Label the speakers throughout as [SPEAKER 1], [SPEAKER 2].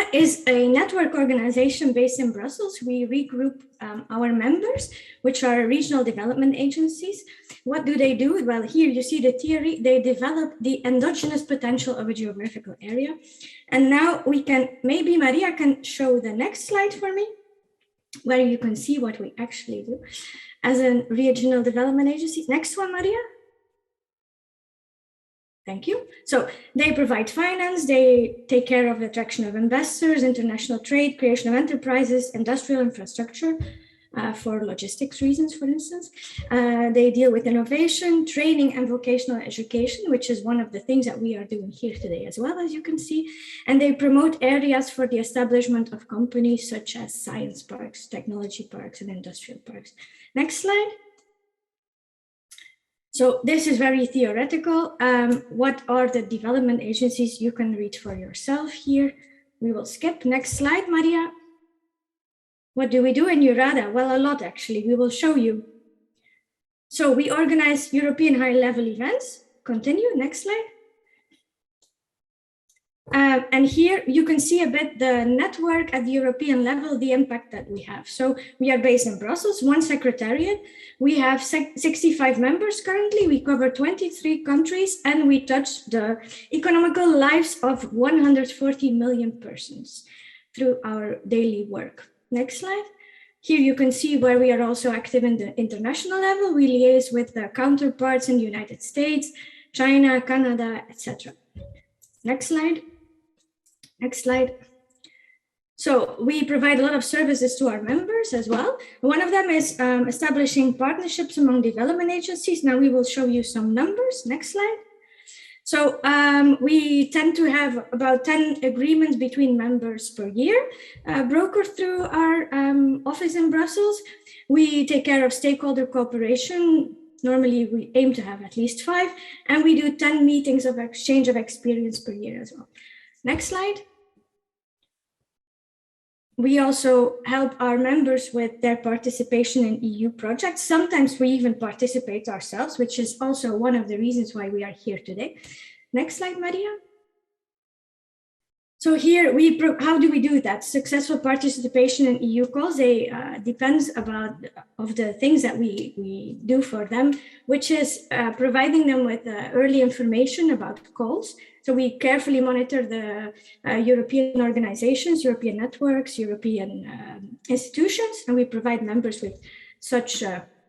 [SPEAKER 1] EURADA is a network organization based in Brussels. We regroup our members, which are regional development agencies. What do they do? Well, here you see the theory. They develop the endogenous potential of a geographical area. And now we can, maybe Maria can show the next slide for me, where you can see what we actually do as a regional development agency. Next one, Maria. Thank you. So they provide finance, they take care of the attraction of investors, international trade, creation of enterprises, industrial infrastructure for logistics reasons, for instance. They deal with innovation, training, and vocational education, which is one of the things that we are doing here today as well, as you can see. And they promote areas for the establishment of companies such as science parks, technology parks, and industrial parks. Next slide. So this is very theoretical. What are the development agencies? You can read for yourself here. We will skip. Next slide, Maria. What do we do in EURADA? Well, a lot actually. We will show you. So we organize European high-level events. Continue. Next slide. And here you can see a bit the network at the European level, the impact that we have. So we are based in Brussels, one secretariat. We have 65 members currently. We cover 23 countries and we touch the economical lives of 140 million persons through our daily work. Next slide. Here you can see where we are also active in the international level. We liaise with the counterparts in the United States, China, Canada, etc. Next slide. Next slide. So we provide a lot of services to our members as well. One of them is establishing partnerships among development agencies. Now we will show you some numbers. Next slide. So we tend to have about 10 agreements between members per year, brokered through our office in Brussels. We take care of stakeholder cooperation. Normally we aim to have at least 5, and we do 10 meetings of exchange of experience per year as well. Next slide. We also help our members with their participation in EU projects. Sometimes we even participate ourselves, which is also one of the reasons why we are here today. Next slide, Maria. So here, how do we do that? Successful participation in EU calls, depends of the things that we do for them, which is providing them with early information about calls. So we carefully monitor the European organizations, European networks, European institutions, and we provide members with such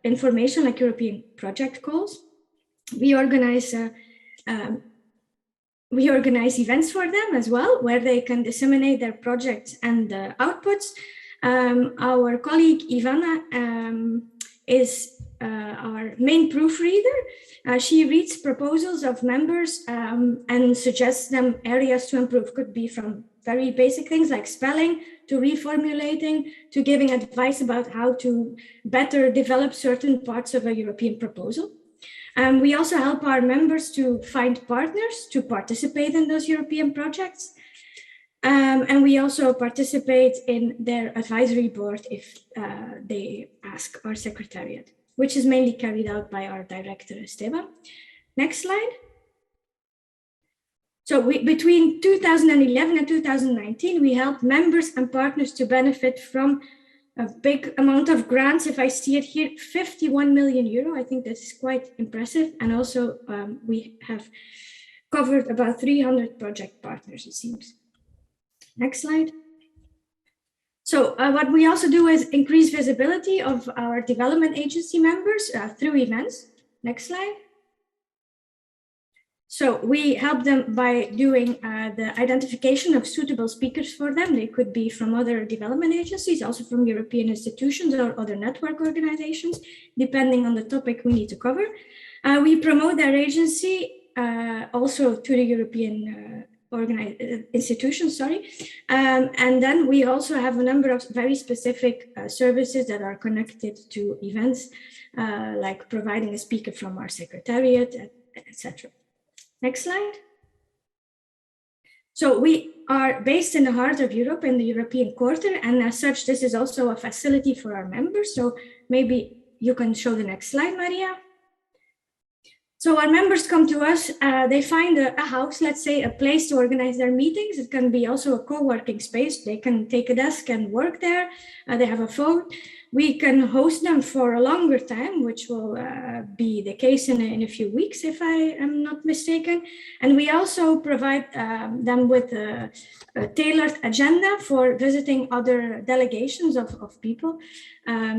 [SPEAKER 1] information like European project calls. We organize events for them as well, where they can disseminate their projects and outputs. Our colleague Ivana is our main proofreader. She reads proposals of members and suggests them areas to improve. Could be from very basic things like spelling to reformulating to giving advice about how to better develop certain parts of a European proposal. We also help our members to find partners to participate in those European projects. And we also participate in their advisory board if they ask our secretariat, which is mainly carried out by our director, Esteban. Next slide. So between 2011 and 2019, we helped members and partners to benefit from a big amount of grants. If I see it here, 51 million euro. I think this is quite impressive. And also we have covered about 300 project partners, it seems. Next slide. So what we also do is increase visibility of our development agency members through events. Next slide. So we help them by doing the identification of suitable speakers for them. They could be from other development agencies, also from European institutions or other network organizations, depending on the topic we need to cover. We promote their agency also to the European institutions, and then we also have a number of very specific services that are connected to events, like providing a speaker from our secretariat, etc. Next slide. So we are based in the heart of Europe in the European Quarter, and as such, this is also a facility for our members. So maybe you can show the next slide, Maria. So our members come to us, they find a house, let's say a place to organize their meetings. It can be also a co-working space. They can take a desk and work there. They have a phone. We can host them for a longer time, which will be the case in a few weeks, if I am not mistaken. And we also provide them with a tailored agenda for visiting other delegations of people.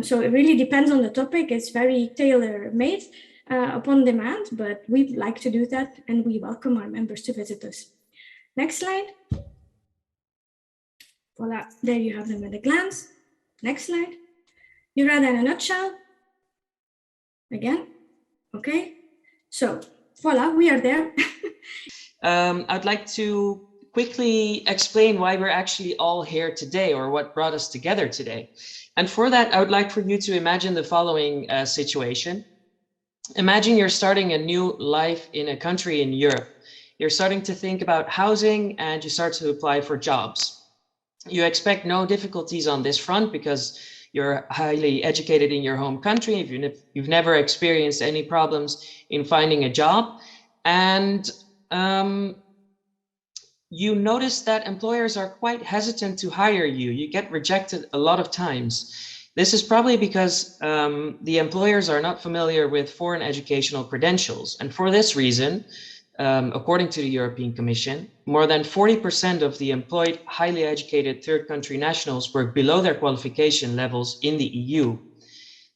[SPEAKER 1] So it really depends on the topic. It's very tailor-made. Upon demand, but we like to do that and we welcome our members to visit us. Next slide. Voila, there you have them at a glance. Next slide. EURADA in a nutshell. Again, okay. So voila, we are there.
[SPEAKER 2] I'd like to quickly explain why we're actually all here today, or what brought us together today. And for that, I would like for you to imagine the following situation. Imagine you're starting a new life in a country in Europe. You're starting to think about housing and you start to apply for jobs. You expect no difficulties on this front because you're highly educated in your home country. You've never experienced any problems in finding a job. And you notice that employers are quite hesitant to hire you. You get rejected a lot of times. This is probably because the employers are not familiar with foreign educational credentials. And for this reason, according to the European Commission, more than 40% of the employed highly educated third country nationals work below their qualification levels in the EU.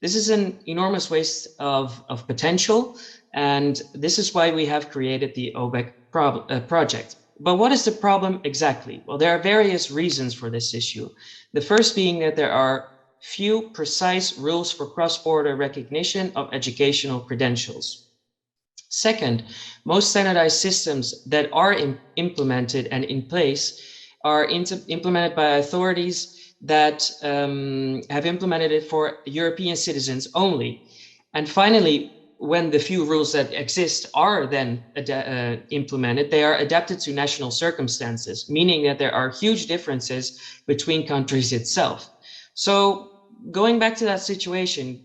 [SPEAKER 2] This is an enormous waste of potential. And this is why we have created the OBEC project. But what is the problem exactly? Well, there are various reasons for this issue. The first being that there are few precise rules for cross-border recognition of educational credentials. Second, most standardized systems that are implemented and in place are implemented by authorities that have implemented it for European citizens only. And finally, when the few rules that exist are then implemented, they are adapted to national circumstances, meaning that there are huge differences between countries itself. So going back to that situation,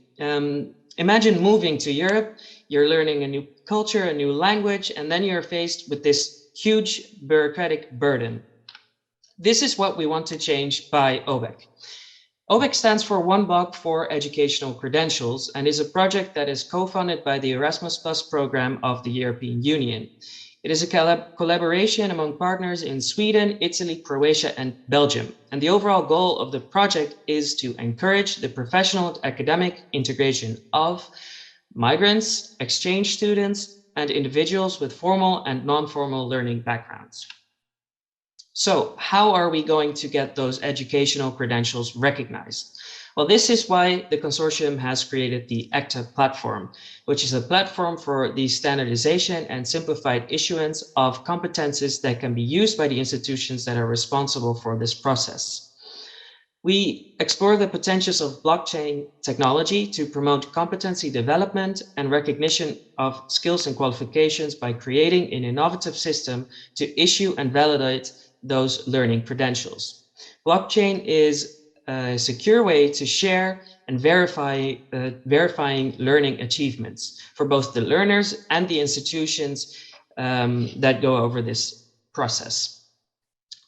[SPEAKER 2] imagine moving to Europe, you're learning a new culture, a new language, and then you're faced with this huge bureaucratic burden. This is what we want to change by OBEC. OBEC stands for One Block for Educational Credentials and is a project that is co-funded by the Erasmus Plus program of the European Union. It is a collaboration among partners in Sweden, Italy, Croatia, and Belgium. And the overall goal of the project is to encourage the professional and academic integration of migrants, exchange students, and individuals with formal and non-formal learning backgrounds. So how are we going to get those educational credentials recognized? Well, this is why the consortium has created the ECTA platform, which is a platform for the standardization and simplified issuance of competences that can be used by the institutions that are responsible for this process. We explore the potentials of blockchain technology to promote competency development and recognition of skills and qualifications by creating an innovative system to issue and validate those learning credentials. Blockchain is a secure way to share and verifying learning achievements for both the learners and the institutions that go over this process.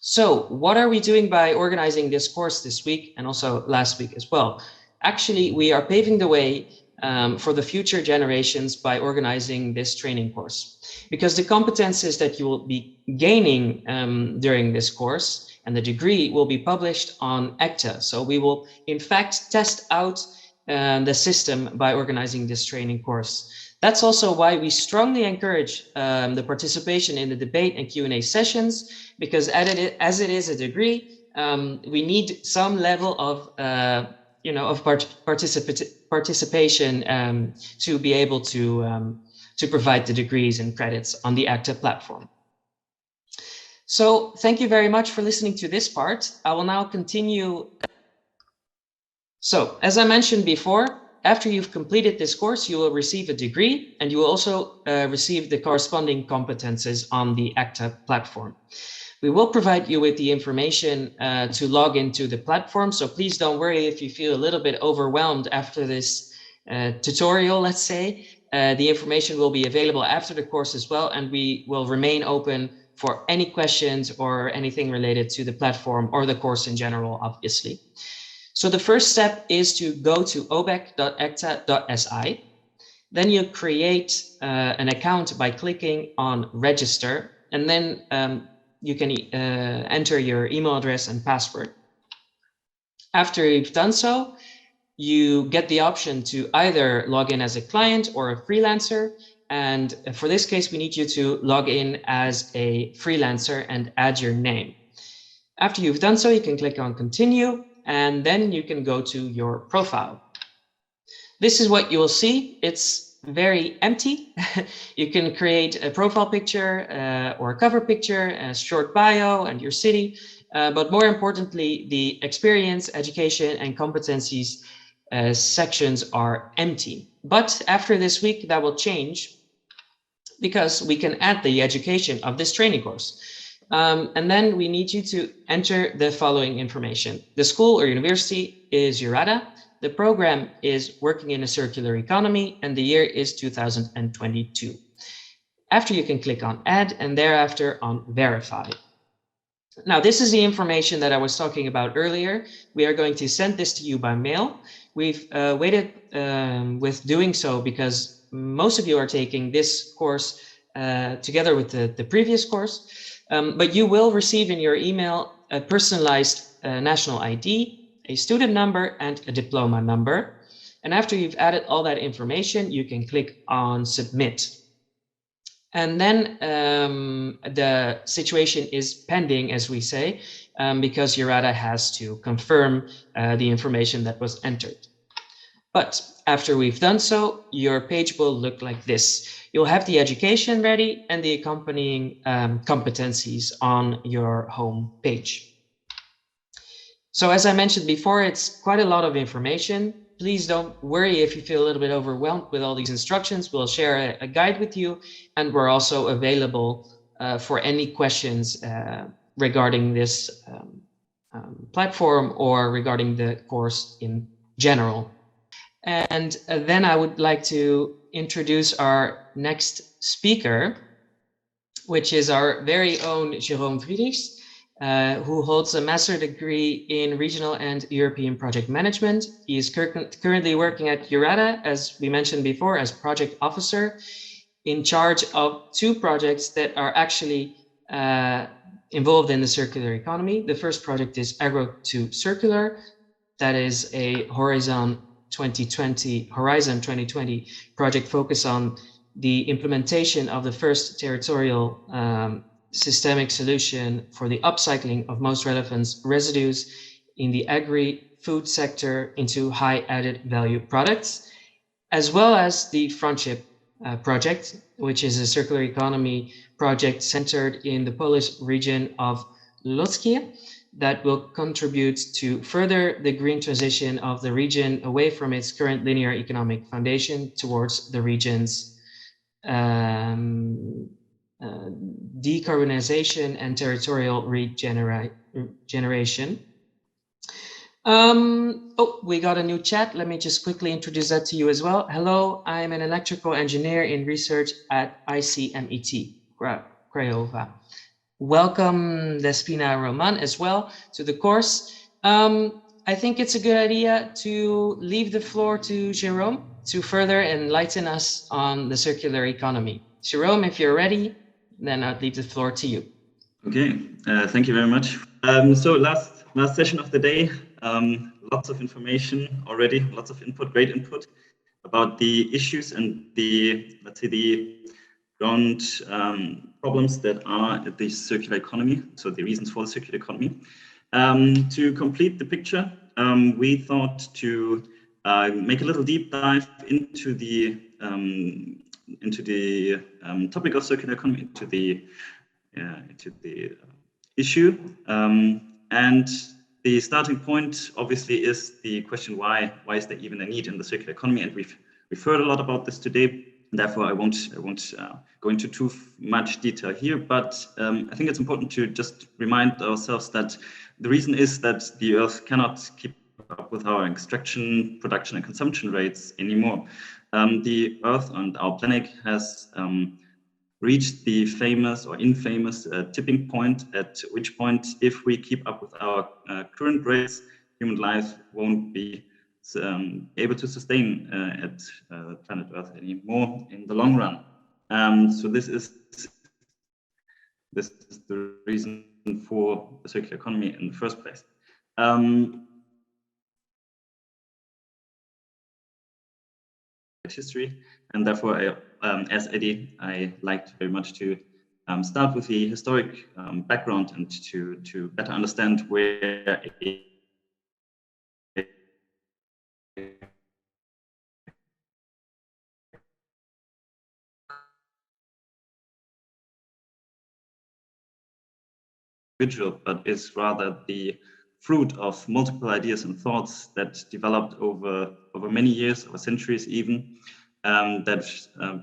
[SPEAKER 2] So what are we doing by organizing this course this week and also last week as well? Actually, we are paving the way for the future generations by organizing this training course, because the competences that you will be gaining during this course and the degree will be published on ECTA. So we will in fact test out the system by organizing this training course. That's also why we strongly encourage the participation in the debate and Q&A sessions, because as it is a degree, we need some level of participation to be able to provide the degrees and credits on the ECTA platform. So thank you very much for listening to this part. I will now continue. So as I mentioned before, after you've completed this course, you will receive a degree and you will also receive the corresponding competences on the ECTA platform. We will provide you with the information to log into the platform. So please don't worry if you feel a little bit overwhelmed after this tutorial, let's say. The information will be available after the course as well, and we will remain open for any questions or anything related to the platform or the course in general, obviously. So the first step is to go to obec.ecta.si. Then you create an account by clicking on register, and then you can enter your email address and password. After you've done so, you get the option to either log in as a client or a freelancer. And for this case, we need you to log in as a freelancer and add your name. After you've done so, you can click on continue, and then you can go to your profile. This is what you will see. It's very empty. You can create a profile picture or a cover picture, a short bio and your city. But more importantly, the experience, education, and competencies sections are empty. But after this week, that will change because we can add the education of this training course. And then we need you to enter the following information. The school or university is EURADA. The program is working in a circular economy, and the year is 2022. After, you can click on add and thereafter on verify. Now, this is the information that I was talking about earlier. We are going to send this to you by mail. We've waited with doing so because most of you are taking this course together with the previous course. But you will receive in your email a personalized national ID, a student number, and a diploma number. And after you've added all that information, you can click on submit. And then the situation is pending, as we say, because EURADA has to confirm the information that was entered. But after we've done so, your page will look like this. You'll have the education ready and the accompanying competencies on your home page. So as I mentioned before, it's quite a lot of information. Please don't worry if you feel a little bit overwhelmed with all these instructions. We'll share a guide with you, and we're also available for any questions regarding this platform or regarding the course in general. And then I would like to introduce our next speaker, which is our very own Jerome Friedrichs, who holds a master's degree in regional and European project management. He is currently working at EURADA, as we mentioned before, as project officer, in charge of 2 projects that are actually involved in the circular economy. The first project is Agro to Circular. That is a Horizon 2020 project focused on the implementation of the first territorial systemic solution for the upcycling of most relevant residues in the agri-food sector into high added value products, as well as the Friendship project, which is a circular economy project centered in the Polish region of Lubuskie, that will contribute to further the green transition of the region away from its current linear economic foundation towards the region's decarbonization and territorial regeneration. Oh, we got a new chat. Let me just quickly introduce that to you as well. Hello, I'm an electrical engineer in research at ICMET, Craiova. Welcome, Despina Roman, as well to the course. I think it's a good idea to leave the floor to Jerome to further enlighten us on the circular economy. Jerome, if you're ready, then I'll leave the floor to you.
[SPEAKER 3] Okay, thank you very much. So last session of the day, lots of information already, lots of input, great input about the issues and the, let's say, the ground problems that are at the circular economy, so the reasons for the circular economy. To complete the picture, we thought to make a little deep dive into the topic of circular economy, into the issue, and the starting point obviously is the question why is there even a need in the circular economy, and we've heard a lot about this today. Therefore, I won't go into too much detail here, but I think it's important to just remind ourselves that the reason is that the Earth cannot keep up with our extraction, production, and consumption rates anymore. The Earth and our planet has reached the famous or infamous tipping point, at which point, if we keep up with our current rates, human life won't be able to sustain at planet Earth anymore in the long run. So this is the reason for the circular economy in the first place. History, and therefore, as Eddy, I liked very much to start with the historic background and to better understand where individual, but is rather the fruit of multiple ideas and thoughts that developed over many years, over centuries even, that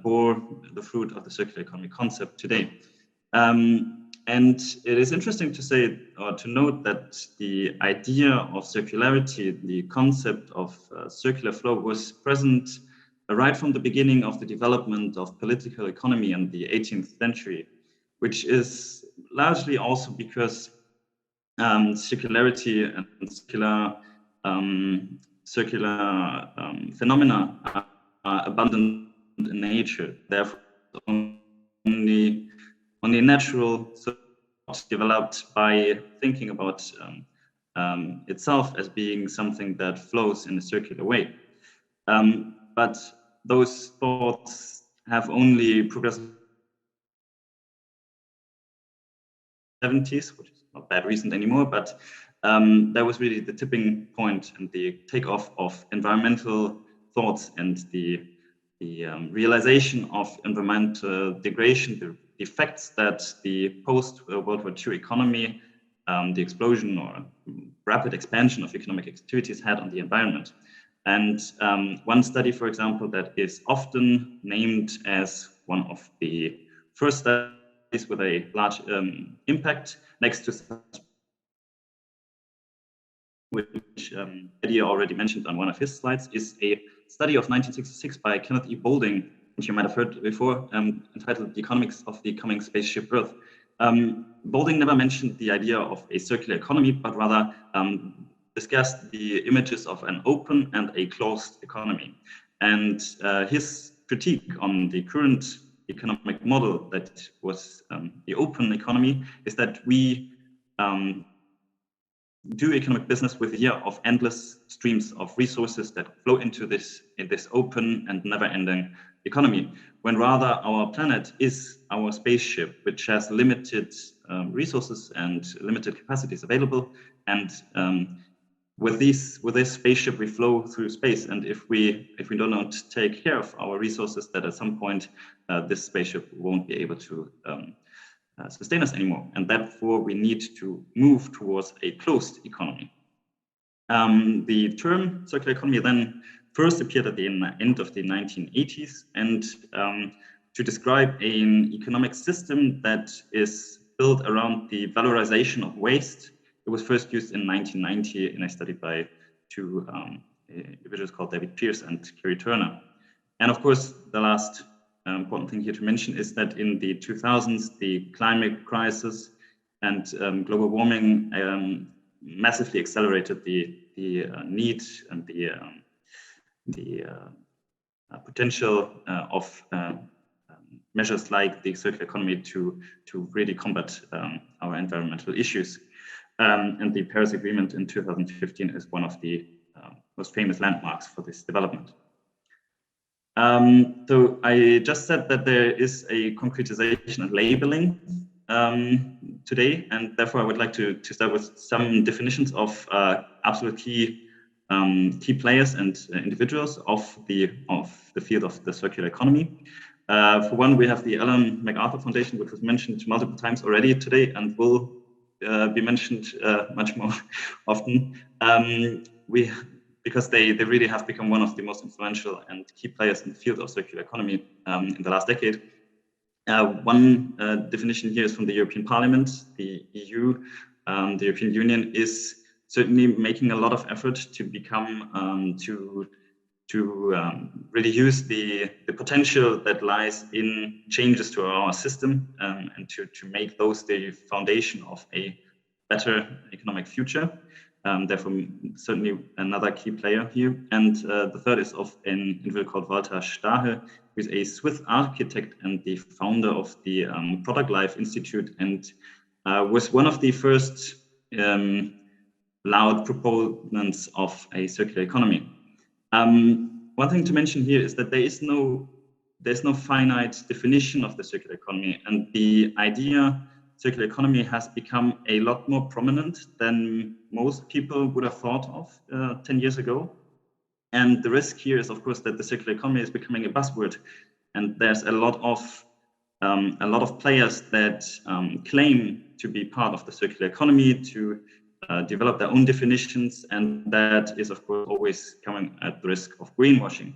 [SPEAKER 3] bore the fruit of the circular economy concept today. And it is interesting to say or to note that the idea of circularity, the concept of circular flow, was present right from the beginning of the development of political economy in the 18th century, which is largely also because circularity and circular phenomena are abundant in nature. Therefore, only natural developed by thinking about itself as being something that flows in a circular way. But those thoughts have only progressed 70s, which is not that recent anymore, but that was really the tipping point and the takeoff of environmental thoughts and the realization of environmental degradation, the effects that the post-World War II economy, the explosion or rapid expansion of economic activities had on the environment. And one study, for example, that is often named as one of the first studies with a large impact next to which Eddy already mentioned on one of his slides, is a study of 1966 by Kenneth E. Boulding, which you might have heard before, entitled The Economics of the Coming Spaceship Earth. Boulding never mentioned the idea of a circular economy, but rather discussed the images of an open and a closed economy. And his critique on the current economic model that was the open economy is that we do economic business with a year of endless streams of resources that flow into this open and never-ending economy, when rather our planet is our spaceship, which has limited resources and limited capacities available. And with this spaceship, we flow through space. And if we do not take care of our resources, that at some point this spaceship won't be able to sustain us anymore. And therefore, we need to move towards a closed economy. The term circular economy then first appeared at the end of the 1980s, and to describe an economic system that is built around the valorization of waste. It was first used in 1990 in a study by two individuals called David Pierce and Kerry Turner. And of course, the last important thing here to mention is that in the 2000s, the climate crisis and global warming massively accelerated the need and the potential of measures like the circular economy to really combat our environmental issues. And the Paris Agreement in 2015 is one of the most famous landmarks for this development. So I just said that there is a concretization and labeling today, and therefore I would like to start with some definitions of absolute key players and individuals of the field of the circular economy. For one, we have the Ellen MacArthur Foundation, which was mentioned multiple times already today and will be mentioned much more often. Because they really have become one of the most influential and key players in the field of circular economy in the last decade. One definition here is from the European Parliament. The EU, the European Union, is certainly making a lot of effort to become really use the potential that lies in changes to our system, and to make those the foundation of a better economic future. Therefore, certainly another key player here. And the third is of an individual called Walter Stahe, who is a Swiss architect and the founder of the Product Life Institute, and was one of the first loud proponents of a circular economy. One thing to mention here is that there's no finite definition of the circular economy, and the idea circular economy has become a lot more prominent than most people would have thought of 10 years ago. And the risk here is, of course, that the circular economy is becoming a buzzword, and there's a lot of players that claim to be part of the circular economy, to develop their own definitions, and that is, of course, always coming at the risk of greenwashing.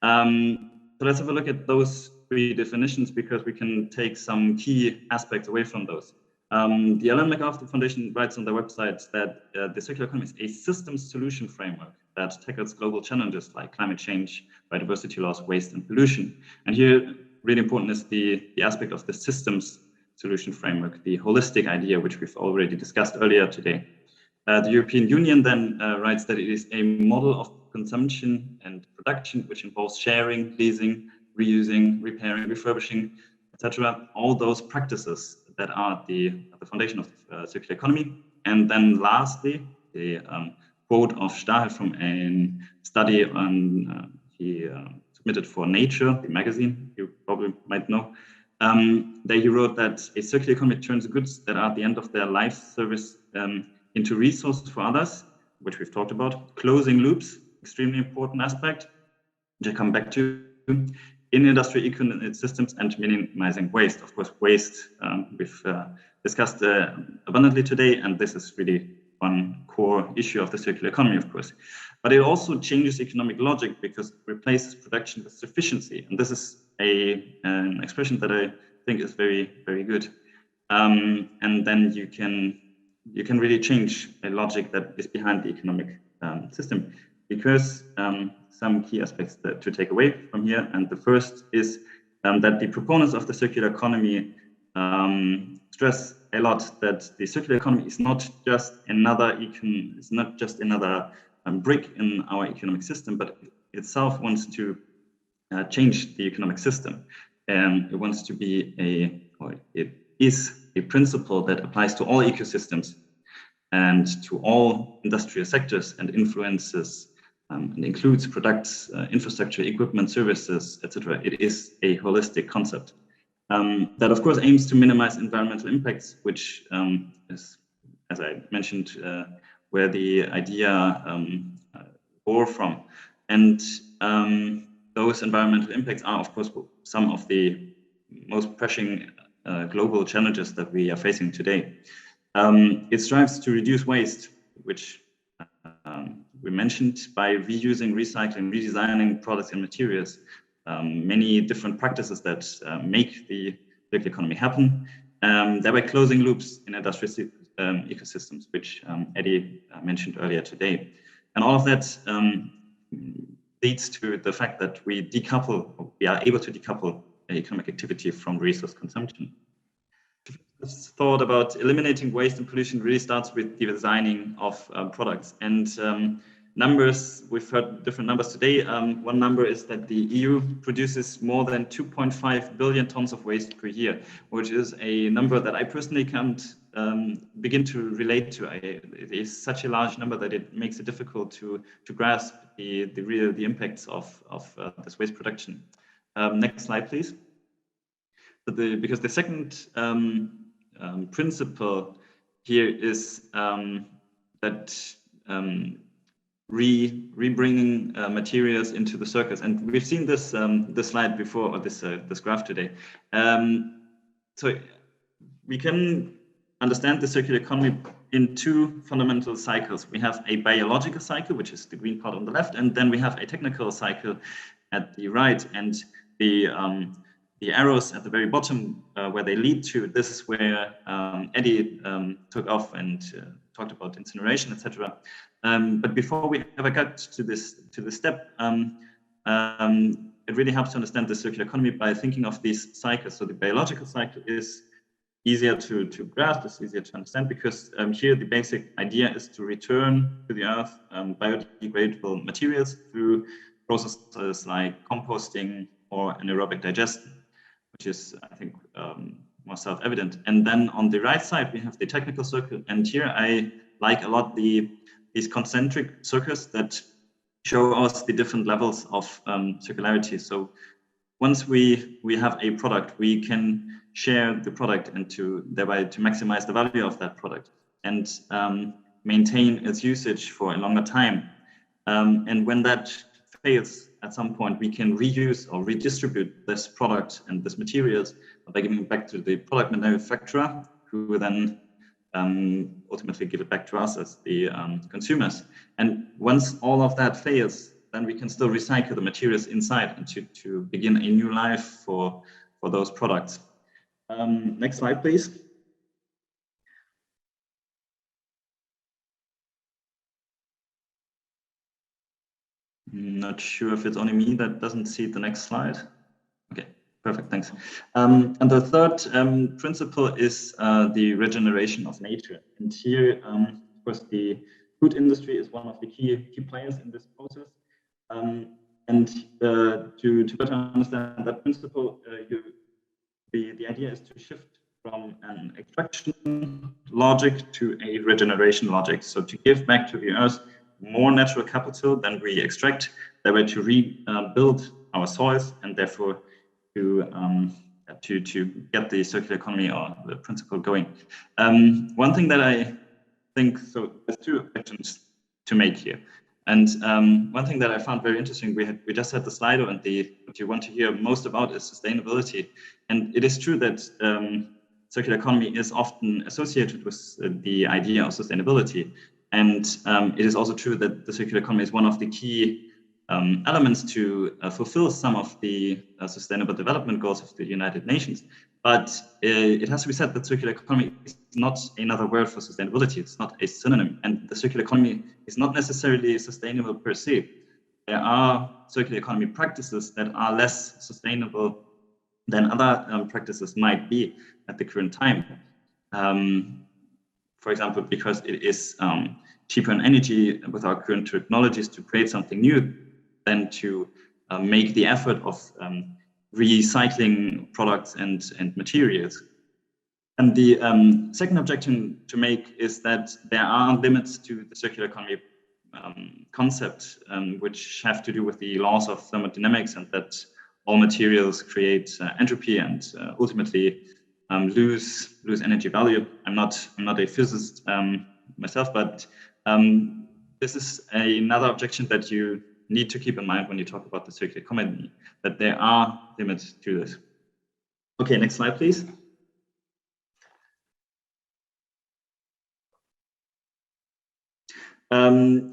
[SPEAKER 3] So let's have a look at those three definitions, because we can take some key aspects away from those. The Ellen MacArthur Foundation writes on their website that the circular economy is a systems solution framework that tackles global challenges like climate change, biodiversity loss, waste, and pollution. And here, really important is the aspect of the systems solution framework, the holistic idea, which we've already discussed earlier today. The European Union then writes that it is a model of consumption and production, which involves sharing, leasing, reusing, repairing, refurbishing, etc. All those practices that are the foundation of the circular economy. And then lastly, the quote of Stahe from a study on he submitted for Nature, the magazine you probably might know. There he wrote that a circular economy turns goods that are at the end of their life service into resources for others, which we've talked about. Closing loops, extremely important aspect, which I come back to, in industrial ecosystems, and minimizing waste. Of course, waste we've discussed abundantly today, and this is really one core issue of the circular economy, of course. But it also changes economic logic because it replaces production with sufficiency. And this is an expression that I think is very, very good. And then you can really change a logic that is behind the economic system, because some key aspects to take away from here. And the first is that the proponents of the circular economy stress a lot that the circular economy is not just another brick in our economic system, but itself wants to change the economic system. It wants to be it is a principle that applies to all ecosystems and to all industrial sectors, and influences and includes products, infrastructure, equipment, services, etc. It is a holistic concept that, of course, aims to minimize environmental impacts, which is, as I mentioned, where the idea bore from. And those environmental impacts are, of course, some of the most pressing global challenges that we are facing today. It strives to reduce waste, which we mentioned, by reusing, recycling, redesigning products and materials. Many different practices that make the circular economy happen, thereby closing loops in industrial ecosystems, which Eddy mentioned earlier today. And all of that leads to the fact that we are able to decouple economic activity from resource consumption. This thought about eliminating waste and pollution really starts with the designing of products. And numbers, we've heard different numbers today. One number is that the EU produces more than 2.5 billion tons of waste per year, which is a number that I personally can't begin to relate to. It is such a large number that it makes it difficult to grasp the impacts of this waste production. Next slide, please. Because the second principle here is that rebringing materials into the circles, and we've seen this slide before, or this graph today. So we can understand the circular economy in two fundamental cycles. We have a biological cycle, which is the green part on the left, and then we have a technical cycle at the right. And the arrows at the very bottom, where they lead to, this is where Eddy took off and talked about incineration, etc. But before we ever got to this step, it really helps to understand the circular economy by thinking of these cycles. So the biological cycle is easier to grasp, it's easier to understand, because here the basic idea is to return to the earth biodegradable materials through processes like composting or anaerobic digestion, which is, I think, more self-evident. And then on the right side, we have the technical circle. And here I like a lot these concentric circles that show us the different levels of circularity. So once we have a product, we can share the product and thereby to maximize the value of that product and maintain its usage for a longer time. And when that fails at some point, we can reuse or redistribute this product and this materials by giving it back to the product manufacturer, who then ultimately give it back to us as the consumers. And once all of that fails, then we can still recycle the materials inside and to begin a new life for those products. Next slide, please. Not sure if it's only me that doesn't see the next slide. Okay, perfect, thanks. And the third principle is the regeneration of nature. And here, of course, the food industry is one of the key players in this process. And to better understand that principle, the idea is to shift from an extraction logic to a regeneration logic. So to give back to the earth more natural capital than we extract, thereby to rebuild our soils, and therefore to get the circular economy or the principle going. One thing that I think, so there's two objections to make here. And one thing that I found very interesting, we just had the Slido, and what you want to hear most about is sustainability. And it is true that circular economy is often associated with the idea of sustainability. And it is also true that the circular economy is one of the key elements to fulfill some of the sustainable development goals of the United Nations. But it has to be said that circular economy is not another word for sustainability. It's not a synonym. And the circular economy is not necessarily sustainable per se. There are circular economy practices that are less sustainable than other practices might be at the current time. For example, because it is cheaper in energy with our current technologies to create something new than to make the effort of recycling products and materials. And the second objection to make is that there are limits to the circular economy concept, which have to do with the laws of thermodynamics, and that all materials create entropy and ultimately lose energy value. I'm not a physicist myself, but this is another objection that you need to keep in mind when you talk about the circular economy, that there are limits to this. Okay, next slide, please.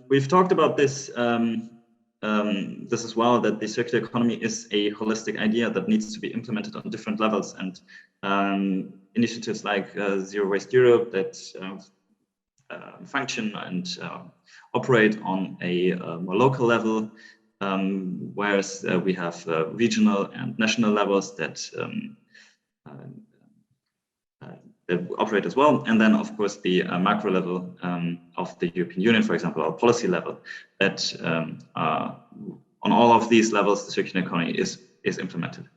[SPEAKER 3] We've talked about this as well, that the circular economy is a holistic idea that needs to be implemented on different levels, and initiatives like Zero Waste Europe that function and operate on a more local level, whereas we have regional and national levels that operate as well. And then, of course, the macro level of the European Union, for example, our policy level, that on all of these levels, the circular economy is implemented.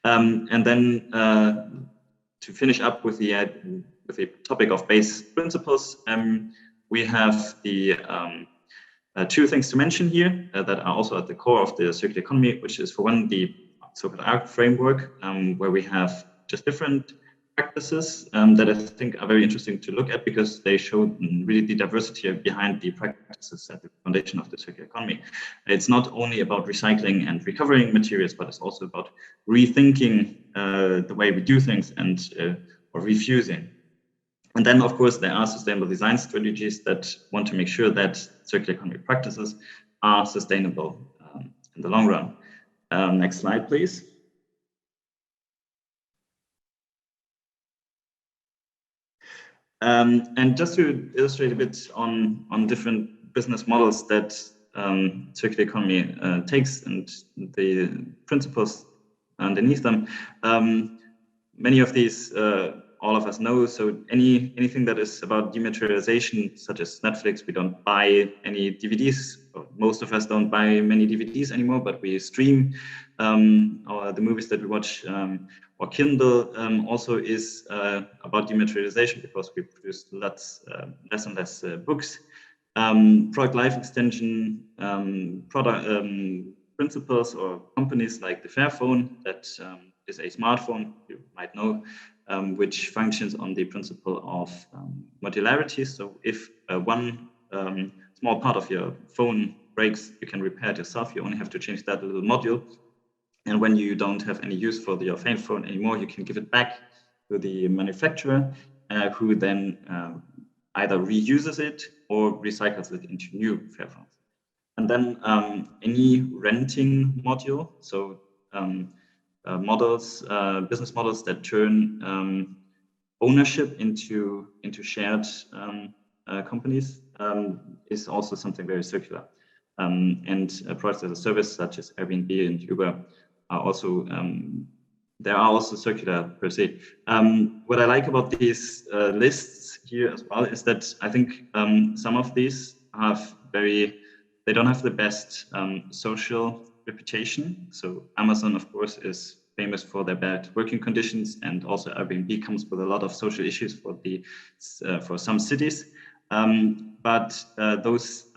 [SPEAKER 3] And then to finish up with the topic of base principles, we have the two things to mention here that are also at the core of the circular economy, which is, for one, the so-called ARC framework, where we have just different practices that I think are very interesting to look at, because they show really the diversity behind the practices at the foundation of the circular economy. It's not only about recycling and recovering materials, but it's also about rethinking the way we do things and or refusing. And then, of course, there are sustainable design strategies that want to make sure that circular economy practices are sustainable in the long run. Next slide, please. And just to illustrate a bit on different business models that circular economy takes and the principles underneath them, many of these all of us know. So anything that is about dematerialization, such as Netflix, we don't buy any DVDs. Most of us don't buy many DVDs anymore, but we stream or the movies that we watch. Or Kindle also is about dematerialization because we produce less and less books. Product life extension, product principles or companies like the Fairphone, that is a smartphone, you might know, which functions on the principle of modularity. So if one small part of your phone breaks, you can repair it yourself. You only have to change that little module. And when you don't have any use for your phone anymore, you can give it back to the manufacturer, who then either reuses it or recycles it into new Fairphones. And then any renting module, so business models that turn ownership into shared companies is also something very circular. And products as a service such as Airbnb and Uber are also there are also circular per se. What I like about these lists here as well is that I think some of these they don't have the best social reputation. So Amazon, of course, is famous for their bad working conditions, and also Airbnb comes with a lot of social issues for some cities. But those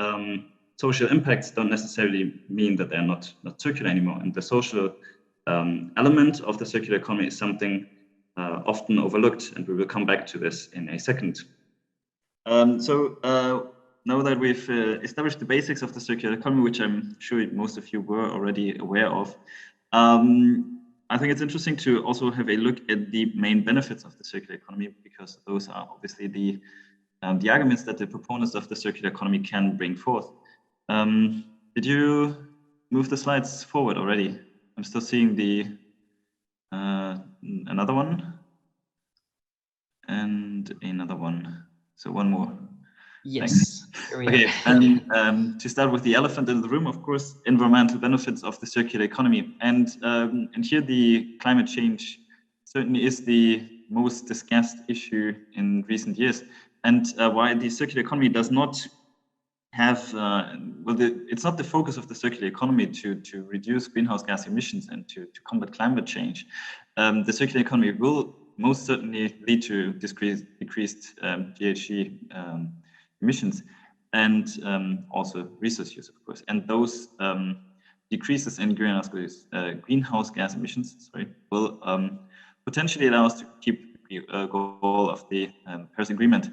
[SPEAKER 3] social impacts don't necessarily mean that they're not circular anymore. And the social element of the circular economy is something often overlooked, and we will come back to this in a second. So now that we've established the basics of the circular economy, which I'm sure most of you were already aware of, I think it's interesting to also have a look at the main benefits of the circular economy, because those are obviously the arguments that the proponents of the circular economy can bring forth. Did you move the slides forward already? I'm still seeing the another one and another one. So one more.
[SPEAKER 2] Yes.
[SPEAKER 3] Okay, and to start with the elephant in the room, of course, environmental benefits of the circular economy. And here the climate change certainly is the most discussed issue in recent years. And why the circular economy does not have, it's not the focus of the circular economy to reduce greenhouse gas emissions and to combat climate change. The circular economy will most certainly lead to decreased GHG emissions and also resource use, of course. And those decreases in greenhouse gas emissions, will potentially allow us to keep the goal of the Paris Agreement,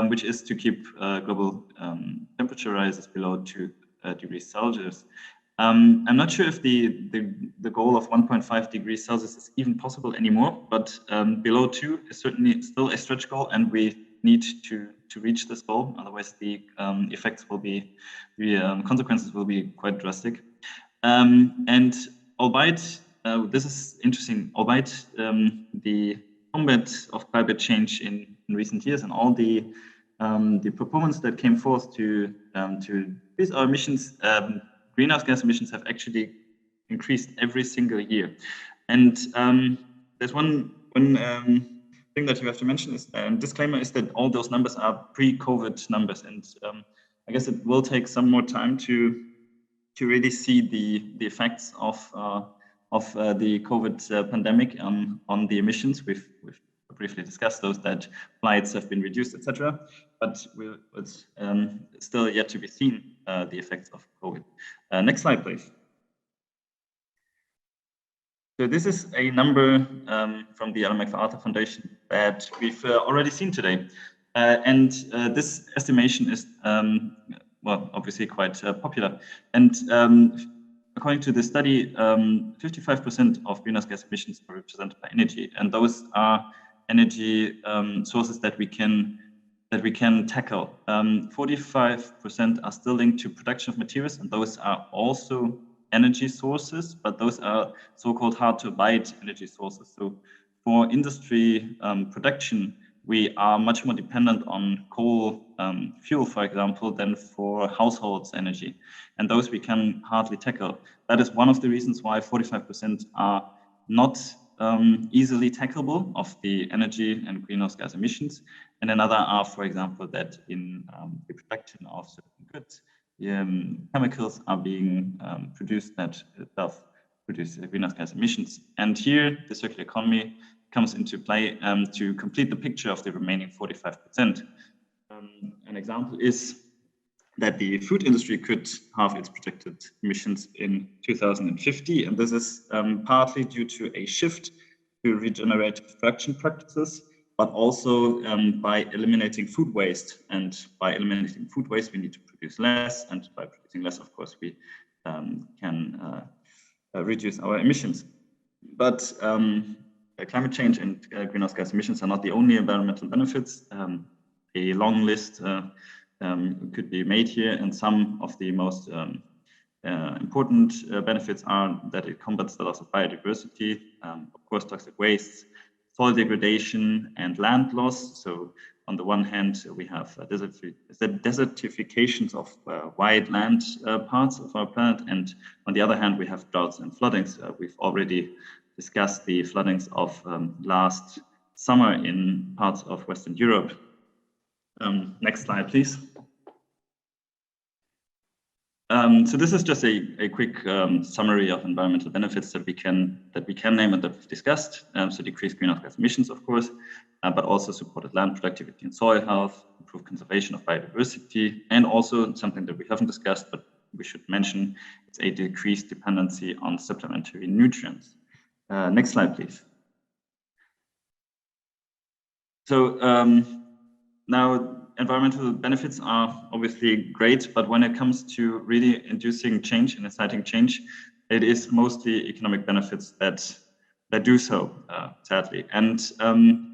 [SPEAKER 3] which is to keep global temperature rises below 2 degrees Celsius. I'm not sure if the goal of 1.5 degrees Celsius is even possible anymore, but below 2 is certainly still a stretch goal, and we need to reach this goal. Otherwise, the effects will be, the consequences will be quite drastic. And albeit, this is interesting, albeit the combat of climate change in recent years and all the proponents that came forth to increase our emissions, greenhouse gas emissions have actually increased every single year. And there's one thing that you have to mention is disclaimer is that all those numbers are pre-COVID numbers, and I guess it will take some more time to really see the effects of the COVID pandemic on the emissions. We've briefly discussed those, that flights have been reduced, etc. But it's still yet to be seen the effects of COVID. Next slide, please. So this is a number from the Ellen MacArthur Foundation that we've already seen today. And this estimation is, well, obviously quite popular. And according to the study, 55% of greenhouse gas emissions are represented by energy. And those are energy sources that we can tackle. 45% are still linked to production of materials, and those are also energy sources, but those are so-called hard to abate energy sources. So for industry production, we are much more dependent on coal fuel, for example, than for households' energy. And those we can hardly tackle. That is one of the reasons why 45% are not easily tackleable of the energy and greenhouse gas emissions. And another are, for example, that in the production of certain goods, chemicals are being produced that thus produce greenhouse gas emissions. And here the circular economy comes into play to complete the picture of the remaining 45%. An example is that the food industry could halve its projected emissions in 2050. And this is partly due to a shift to regenerative production practices, but also by eliminating food waste. And by eliminating food waste, we need to produce less. And by producing less, of course, we can reduce our emissions. But climate change and greenhouse gas emissions are not the only environmental benefits. A long list could be made here, and some of the most important benefits are that it combats the loss of biodiversity, of course, toxic wastes, soil degradation, and land loss. So on the one hand, we have desertifications of wide land parts of our planet, and on the other hand, we have droughts and floodings. We've already discussed the floodings of last summer in parts of Western Europe. Next slide, please. So this is just a quick summary of environmental benefits that we can name and that we've discussed. So decreased greenhouse gas emissions, of course, but also supported land productivity and soil health, improved conservation of biodiversity, and also something that we haven't discussed, but we should mention, it's a decreased dependency on supplementary nutrients. Next slide, please. So now, environmental benefits are obviously great, but when it comes to really inducing change and inciting change, it is mostly economic benefits that do so, sadly. And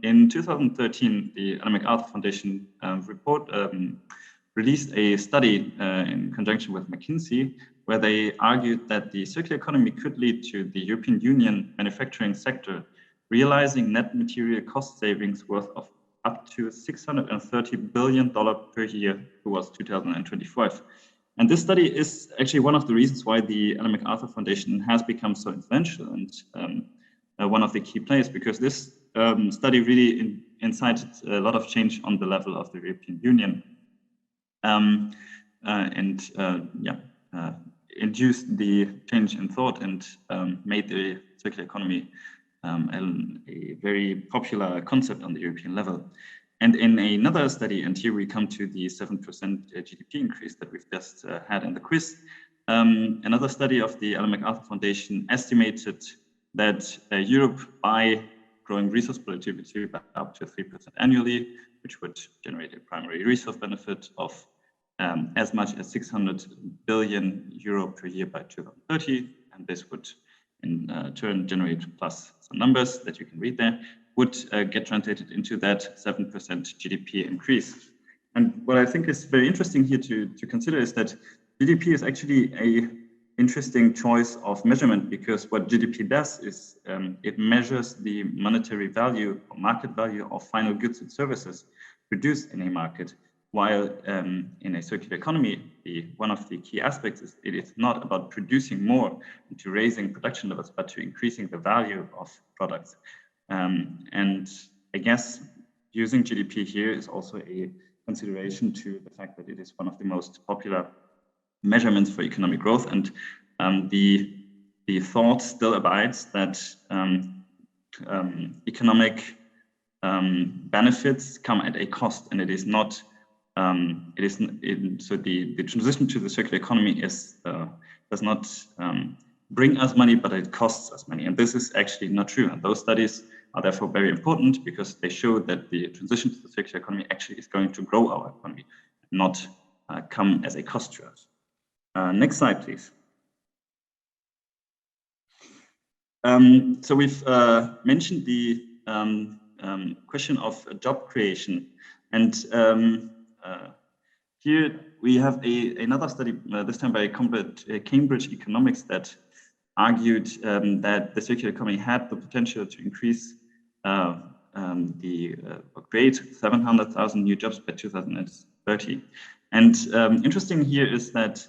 [SPEAKER 3] in 2013, the Ellen MacArthur Foundation released a study in conjunction with McKinsey, where they argued that the circular economy could lead to the European Union manufacturing sector realizing net material cost savings worth of up to $630 billion per year towards 2025. And this study is actually one of the reasons why the Ellen MacArthur Foundation has become so influential and one of the key players, because this study really incited a lot of change on the level of the European Union induced the change in thought and made the circular economy a very popular concept on the European level. And in another study, and here we come to the 7% GDP increase that we've just had in the quiz, another study of the Ellen MacArthur Foundation estimated that Europe, by growing resource productivity by up to 3% annually, which would generate a primary resource benefit of as much as 600 billion euro per year by 2030, and this would in turn generate plus some numbers that you can read there, would get translated into that 7% GDP increase. And what I think is very interesting here to consider is that GDP is actually an interesting choice of measurement, because what GDP does is it measures the monetary value or market value of final goods and services produced in a market, while in a circular economy, one of the key aspects is it is not about producing more and to raising production levels, but to increasing the value of products. And I guess using GDP here is also a consideration to the fact that it is one of the most popular measurements for economic growth. And the thought still abides that economic benefits come at a cost, and it is not. So the transition to the circular economy does not bring us money, but it costs us money. And this is actually not true. And those studies are therefore very important, because they show that the transition to the circular economy actually is going to grow our economy, not come as a cost to us. Next slide, please. So we've mentioned the question of job creation, and here we have another study, this time by Cambridge Economics, that argued that the circular economy had the potential to increase create 700,000 new jobs by 2030. And interesting here is that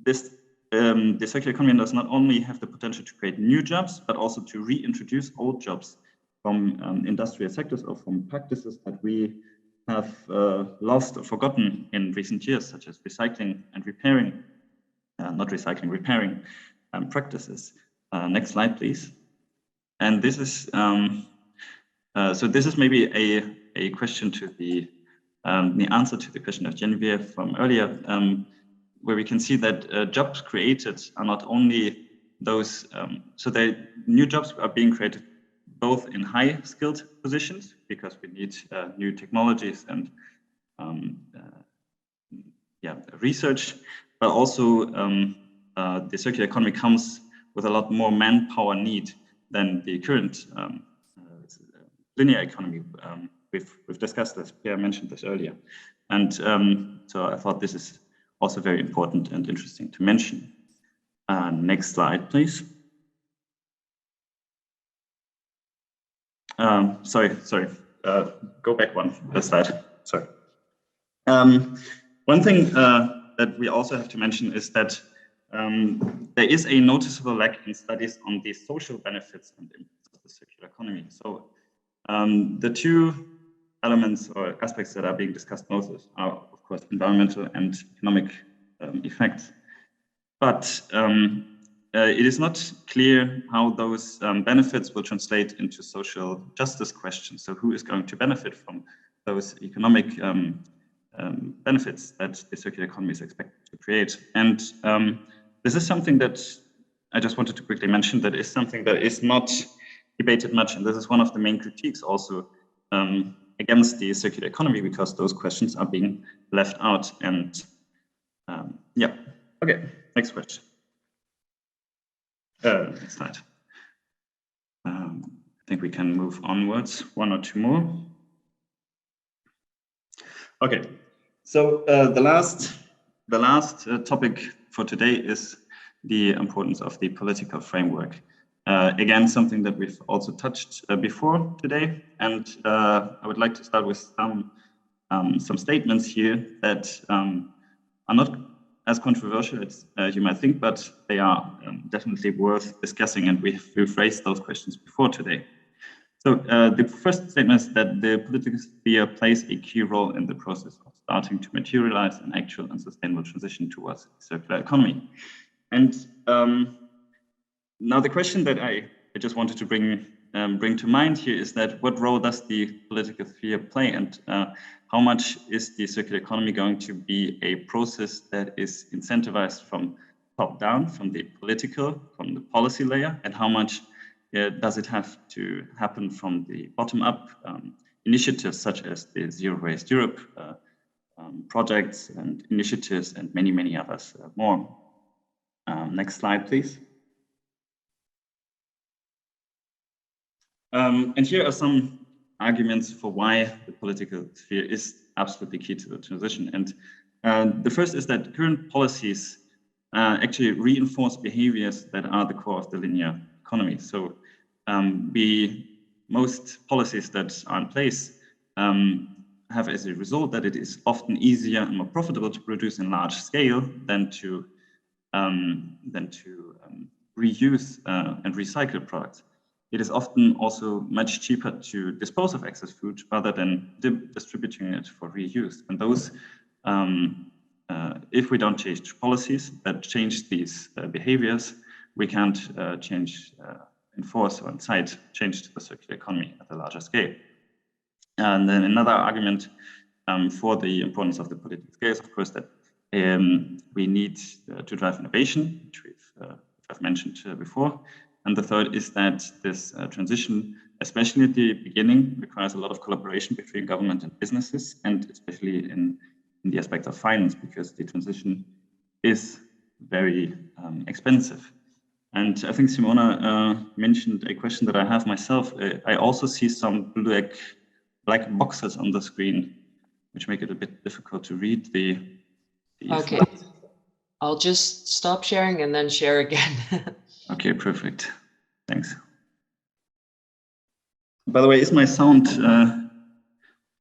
[SPEAKER 3] this the circular economy does not only have the potential to create new jobs, but also to reintroduce old jobs from industrial sectors or from practices that we have lost or forgotten in recent years, such as recycling and repairing, not recycling, repairing practices. Next slide, please. And this is, so this is maybe a question to the answer to the question of Genevieve from earlier, where we can see that jobs created are not only those, so the new jobs are being created both in high skilled positions, because we need new technologies and research, but also the circular economy comes with a lot more manpower need than the current linear economy. We've discussed this, Pierre mentioned this earlier. And so I thought this is also very important and interesting to mention. Next slide, please. Sorry, go back one slide, sorry. One thing that we also have to mention is that there is a noticeable lack in studies on the social benefits and impacts of the circular economy. So the two elements or aspects that are being discussed most are, of course, environmental and economic effects. But it is not clear how those benefits will translate into social justice questions. So who is going to benefit from those economic benefits that the circular economy is expected to create? And this is something that I just wanted to quickly mention, that is something that is not debated much. And this is one of the main critiques also against the circular economy, because those questions are being left out. And yeah, okay, next question. Next slide. I think we can move onwards, one or two more. Okay, so the last topic for today is the importance of the political framework. Again, something that we've also touched before today, and I would like to start with some statements here that are not as controversial as you might think, but they are definitely worth discussing, and we've raised those questions before today. So the first statement is that the political sphere plays a key role in the process of starting to materialize an actual and sustainable transition towards a circular economy. And now the question that I just wanted to bring to mind here is that what role does the political sphere play, and how much is the circular economy going to be a process that is incentivized from top down, from the policy layer, and how much does it have to happen from the bottom up initiatives such as the Zero Waste Europe projects and initiatives and many, many others more. Next slide, please. And here are some arguments for why the political sphere is absolutely key to the transition. And the first is that current policies actually reinforce behaviors that are the core of the linear economy. So most policies that are in place have as a result that it is often easier and more profitable to produce in large scale than to reuse and recycle products. It is often also much cheaper to dispose of excess food rather than distributing it for reuse. And those, if we don't change policies that change these behaviors, we can't enforce or incite change to the circular economy at a larger scale. And then another argument for the importance of the political scale is, of course, that we need to drive innovation, which I've mentioned before. And the third is that this transition, especially at the beginning, requires a lot of collaboration between government and businesses, and especially in the aspect of finance, because the transition is very expensive. And I think Simona mentioned a question that I have myself. I also see some black boxes on the screen, which make it a bit difficult to read the
[SPEAKER 2] okay. I'll just stop sharing and then share again.
[SPEAKER 3] Okay, perfect. Thanks. By the way, is my sound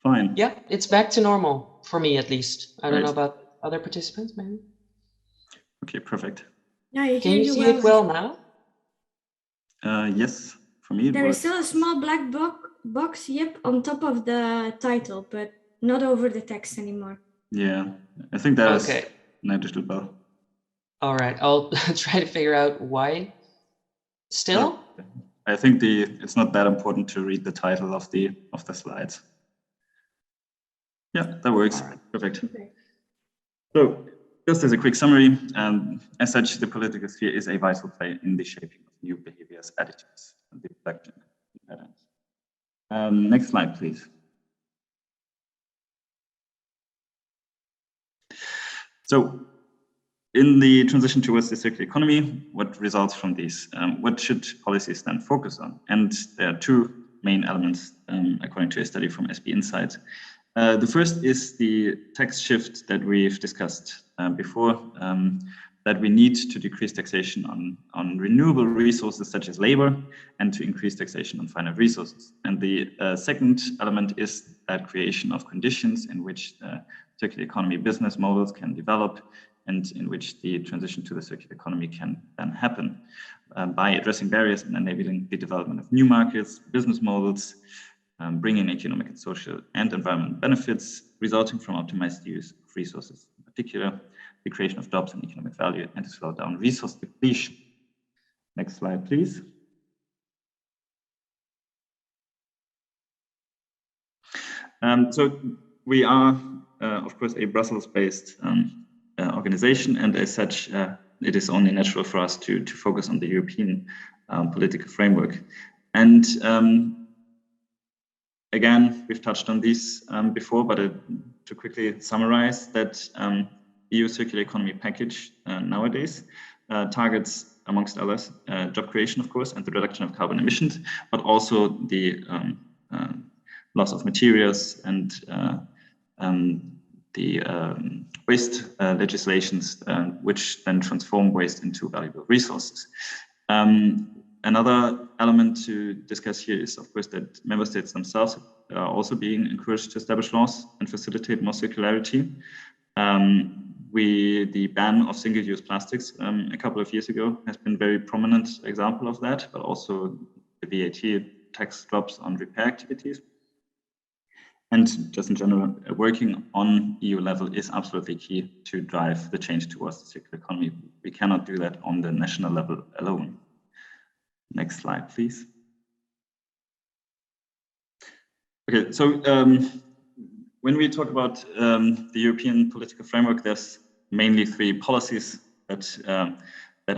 [SPEAKER 3] fine?
[SPEAKER 2] Yeah, it's back to normal for me at least. I don't know
[SPEAKER 3] Right.
[SPEAKER 2] about other participants, maybe.
[SPEAKER 3] Okay, perfect.
[SPEAKER 1] Yeah, I
[SPEAKER 2] Can
[SPEAKER 1] hear
[SPEAKER 2] you
[SPEAKER 1] you
[SPEAKER 2] see
[SPEAKER 1] well.
[SPEAKER 2] it well now?
[SPEAKER 3] Yes, for me it
[SPEAKER 1] There
[SPEAKER 3] works.
[SPEAKER 1] is still a small black box, yep, on top of the title, but not over the text anymore.
[SPEAKER 3] Yeah, I think that is
[SPEAKER 2] Okay.
[SPEAKER 3] negligible.
[SPEAKER 2] All right, I'll try to figure out why. Still?
[SPEAKER 3] I think it's not that important to read the title of the slides. Yeah, that works.
[SPEAKER 2] All right.
[SPEAKER 3] Perfect.
[SPEAKER 1] Okay.
[SPEAKER 3] So, just as a quick summary, as such, the political sphere is a vital player in the shaping of new behaviors, attitudes, and the production patterns. Next slide, please. So, in the transition towards the circular economy, what results from these? What should policies then focus on? And there are two main elements, according to a study from SB Insight. The first is the tax shift that we've discussed before, that we need to decrease taxation on renewable resources such as labor and to increase taxation on finite resources. And the second element is that creation of conditions in which circular economy business models can develop and in which the transition to the circular economy can then happen by addressing barriers and enabling the development of new markets, business models, bringing economic and social and environmental benefits resulting from optimized use of resources, in particular, the creation of jobs and economic value, and to slow down resource depletion. Next slide, please. So we are, of course, a Brussels-based organization, and as such, it is only natural for us to focus on the European political framework. And again, we've touched on these before, but to quickly summarize that EU circular economy package nowadays targets, amongst others, job creation, of course, and the reduction of carbon emissions, but also the loss of materials and the waste legislations, which then transform waste into valuable resources. Another element to discuss here is, of course, that member states themselves are also being encouraged to establish laws and facilitate more circularity. The ban of single-use plastics a couple of years ago has been a very prominent example of that, but also the VAT tax drops on repair activities. And just in general, working on EU level is absolutely key to drive the change towards the circular economy. We cannot do that on the national level alone. Next slide, please. Okay, so when we talk about the European political framework, there's mainly three policies that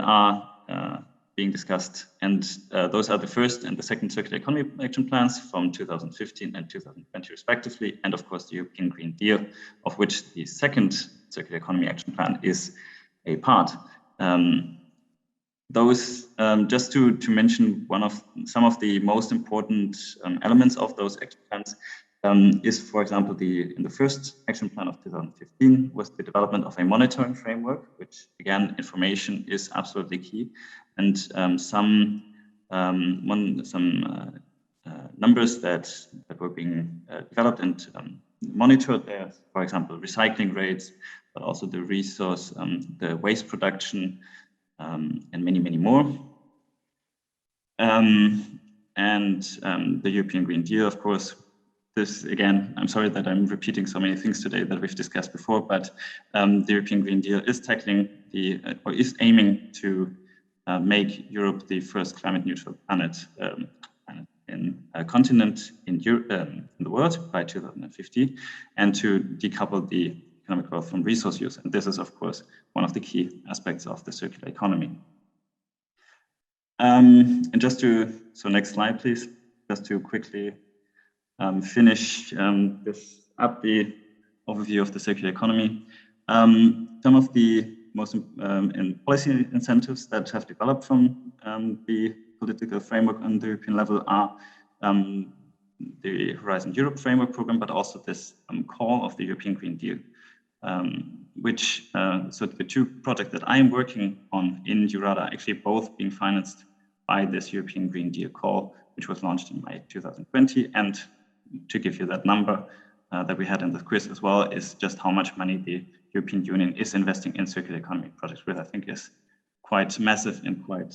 [SPEAKER 3] are being discussed, and those are the first and the second circular economy action plans from 2015 and 2020 respectively, and of course the European Green Deal, of which the second circular economy action plan is a part. Those, just to mention some of the most important elements of those action plans is, for example, in the first action plan of 2015 was the development of a monitoring framework, which again, information is absolutely key, and some numbers that were being developed and monitored there, for example, recycling rates, but also the resource, the waste production, and many, many more. The European Green Deal, of course, this again, I'm sorry that I'm repeating so many things today that we've discussed before, but the European Green Deal is tackling or is aiming to make Europe the first climate neutral planet in a continent in the world by 2050, and to decouple the economic growth from resource use. And this is, of course, one of the key aspects of the circular economy. And so next slide, please, just to quickly finish this up, the overview of the circular economy. Some of the most policy incentives that have developed from the political framework on the European level are the Horizon Europe framework program, but also this call of the European Green Deal, so the two projects that I am working on in EURADA are actually both being financed by this European Green Deal call, which was launched in May 2020. And to give you that number that we had in the quiz as well, is just how much money the European Union is investing in circular economy projects, which I think is quite massive and quite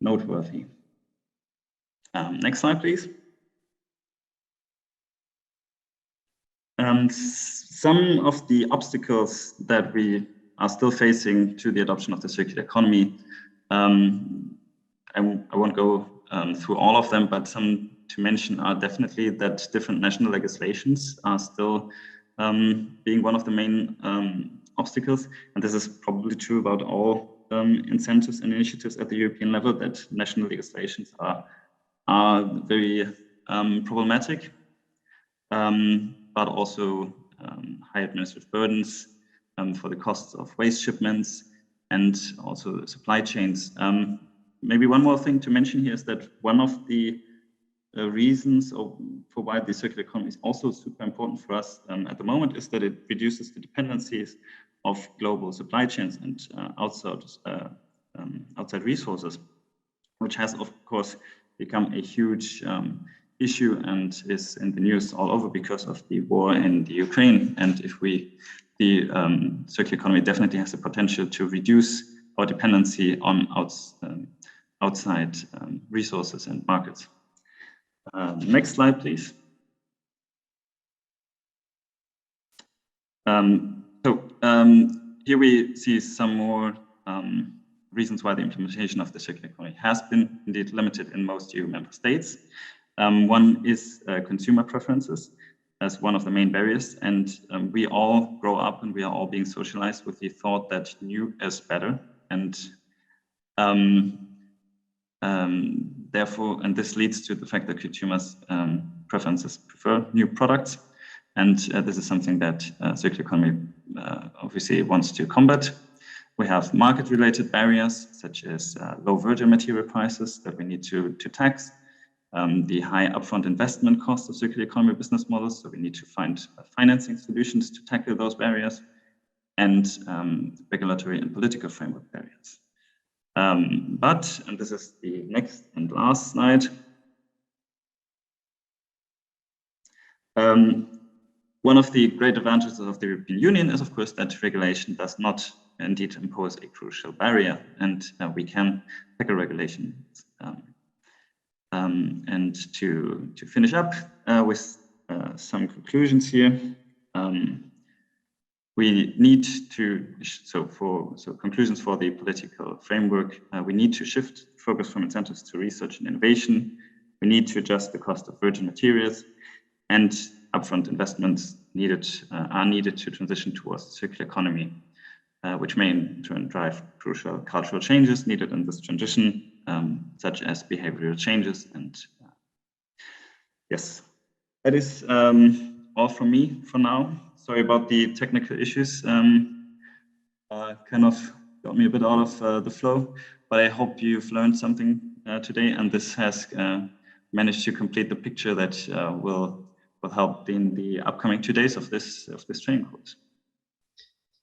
[SPEAKER 3] noteworthy. Next slide, please. Some of the obstacles that we are still facing to the adoption of the circular economy, I won't go through all of them, but some to mention are definitely that different national legislations are still being one of the main obstacles. And this is probably true about all incentives and initiatives at the European level, that national legislations are very problematic, but also high administrative burdens for the costs of waste shipments and also supply chains. Maybe one more thing to mention here is that one of the reasons for why the circular economy is also super important for us at the moment is that it reduces the dependencies of global supply chains and outside resources, which has, of course, become a huge issue and is in the news all over because of the war in the Ukraine. And the circular economy definitely has the potential to reduce our dependency on outside resources and markets. Next slide, please. Here we see some more reasons why the implementation of the circular economy has been indeed limited in most EU member states. One is consumer preferences as one of the main barriers, and we all grow up and we are all being socialized with the thought that new is better, and therefore, and this leads to the fact that consumers' preferences prefer new products, and this is something that circular economy obviously wants to combat. We have market-related barriers such as low virgin material prices that we need to tax, the high upfront investment costs of circular economy business models, so we need to find financing solutions to tackle those barriers, and regulatory and political framework barriers. But, and this is the next and last slide, one of the great advantages of the European Union is, of course, that regulation does not indeed impose a crucial barrier, and we can tackle regulations. And to finish up with some conclusions here, we need to, conclusions for the political framework, we need to shift focus from incentives to research and innovation. We need to adjust the cost of virgin materials, and upfront investments are needed to transition towards the circular economy, which may in turn drive crucial cultural changes needed in this transition, such as behavioral changes. And yes, that is all from me for now. Sorry about the technical issues. Kind of got me a bit out of the flow, but I hope you've learned something today, and this has managed to complete the picture that will help in the upcoming 2 days of this training course.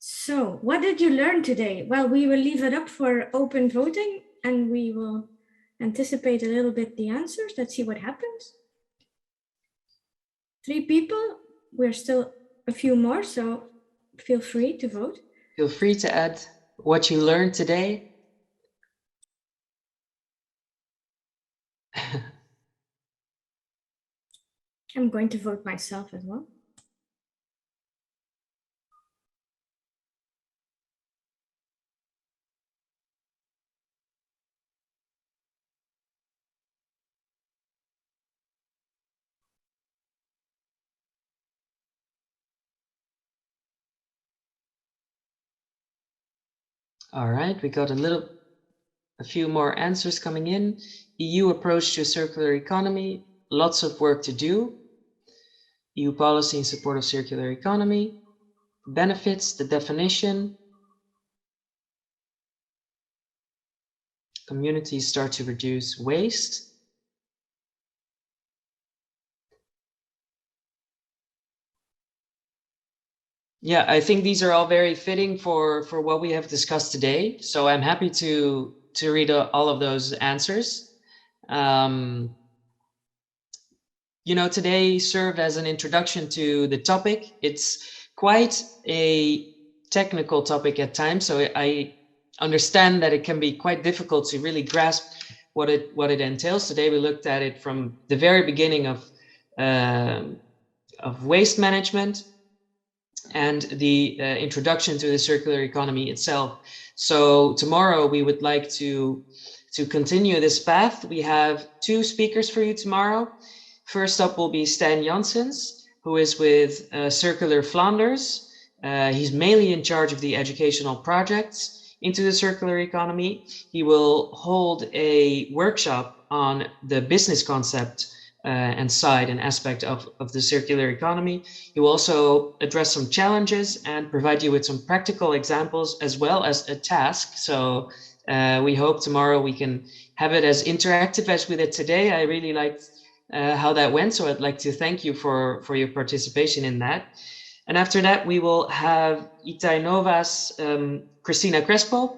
[SPEAKER 1] So what did you learn today? Well, we will leave it up for open voting, and we will anticipate a little bit the answers. Let's see what happens. 3 people, we're still a few more, so feel free to vote.
[SPEAKER 2] Feel free to add what you learned today.
[SPEAKER 1] I'm going to vote myself as well.
[SPEAKER 2] All right, we got a few more answers coming in. EU approach to a circular economy, lots of work to do. EU policy in support of circular economy, benefits, the definition. Communities start to reduce waste. Yeah, I think these are all very fitting for what we have discussed today. So I'm happy to read all of those answers. You know, today served as an introduction to the topic. It's quite a technical topic at times, so I understand that it can be quite difficult to really grasp what it entails. Today we looked at it from the very beginning of waste management and the introduction to the circular economy itself. So tomorrow we would like to continue this path. We have 2 speakers for you tomorrow. First up will be Stijn Janssens, who is with Circular Flanders. He's mainly in charge of the educational projects into the circular economy. He will hold a workshop on the business concept and side and aspect of the circular economy. He will also address some challenges and provide you with some practical examples as well as a task. So we hope tomorrow we can have it as interactive as we did today. I really liked how that went, so I'd like to thank you for your participation in that. And after that, we will have Itainova's Cristina Crespo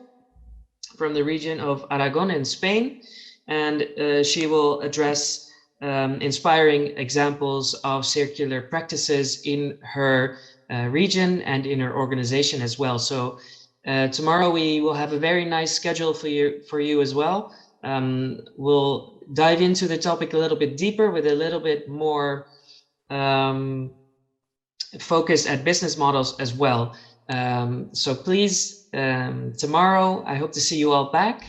[SPEAKER 2] from the region of Aragon in Spain, and she will address inspiring examples of circular practices in her region and in her organization as well. So tomorrow we will have a very nice schedule for you as well. We'll dive into the topic a little bit deeper with a little bit more focus at business models as well. So please, tomorrow, I hope to see you all back.